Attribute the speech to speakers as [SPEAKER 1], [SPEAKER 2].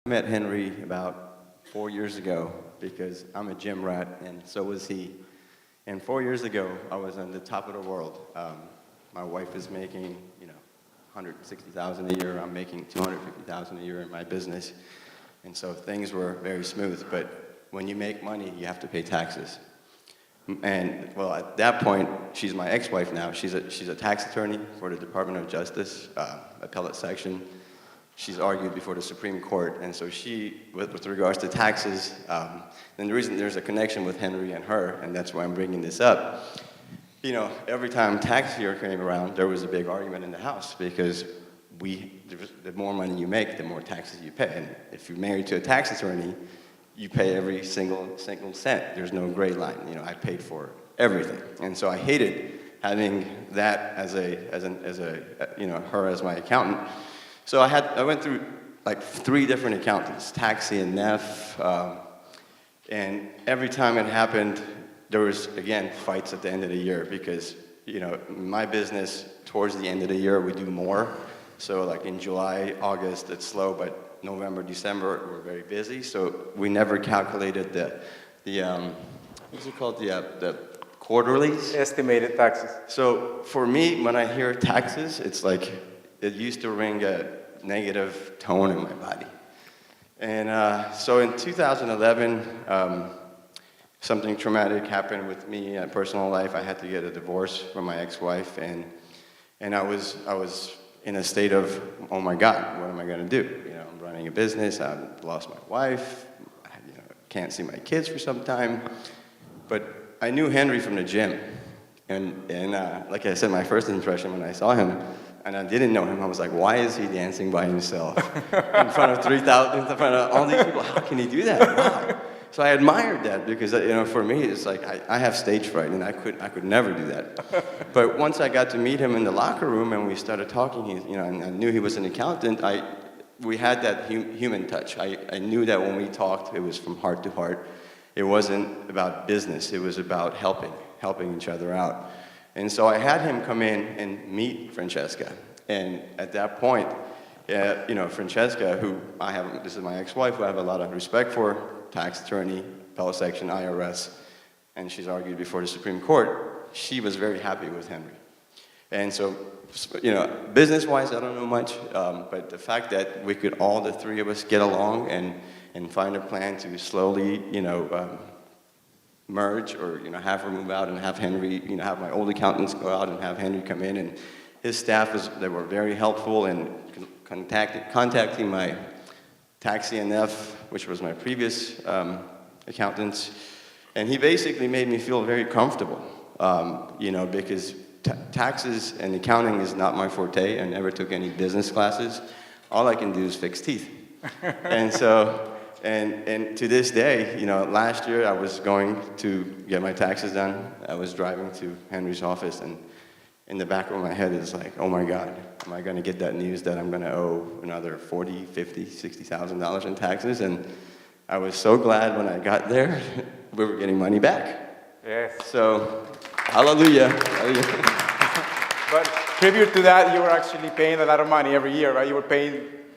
[SPEAKER 1] I met Henry about 4 years ago because I'm a gym rat and so was he. And 4 years ago, I was on the top of the world. My wife is making, $160,000 a year. I'm making $250,000 a year in my business. And so things were very smooth. But when you make money, you have to pay taxes. And well, at that point, she's my ex-wife now. She's a tax attorney for the Department of Justice, appellate section. She's argued before the Supreme Court, and so she, with regards to taxes, and the reason there's a connection with Henry and her, and that's why I'm bringing this up, every time tax year came around, there was a big argument in the house because the more money you make, the more taxes you pay. And if you're married to a tax attorney, you pay every single cent. There's no gray line. I paid for everything, and so I hated having that as her as my accountant. So I went through like 3 different accountants, taxi and NEF, and every time it happened, there was, again, fights at the end of the year because, my business, towards the end of the year, we do more. So like in July, August, it's slow, but November, December, we're very busy. So we never calculated the what's it called, the quarterlies?
[SPEAKER 2] Estimated taxes.
[SPEAKER 1] So for me, when I hear taxes, it's like, it used to ring a negative tone in my body. And so in 2011, something traumatic happened with me in my personal life. I had to get a divorce from my ex-wife, and I was in a state of, oh my God, what am I going to do? I'm running a business, I've lost my wife, can't see my kids for some time. But I knew Henry from the gym, and like I said, my first impression when I saw him, and I didn't know him, I was like, why is he dancing by himself in front of 3,000, in front of all these people? How can he do that? Wow. So I admired that because, for me, it's like I have stage fright, and I could never do that. But once I got to meet him in the locker room and we started talking, and I knew he was an accountant, we had that human touch. I knew that when we talked, it was from heart to heart. It wasn't about business. It was about helping each other out. And so I had him come in and meet Francesca. And at that point, Francesca, who this is my ex-wife, who I have a lot of respect for, tax attorney, appellate section, IRS, and she's argued before the Supreme Court, she was very happy with Henry. And so, business-wise, I don't know much, but the fact that we could all, the 3 of us, get along and find a plan to slowly, merge or, have her move out and have Henry, have my old accountants go out and have Henry come in. And his staff they were very helpful in contacting my taxi and F, which was my previous accountants. And he basically made me feel very comfortable, because taxes and accounting is not my forte. I never took any business classes. All I can do is fix teeth. And so, and to this day, last year I was going to get my taxes done. I was driving to Henry's office, and in the back of my head is like, oh my God, am I going to get that news that I'm going to owe another $40,000, $50,000, $60,000 in taxes? And I was so glad when I got there, we were getting money back.
[SPEAKER 2] Yes.
[SPEAKER 1] So, hallelujah.
[SPEAKER 2] But tribute to that, you were actually paying a lot of money every year, right? You were paying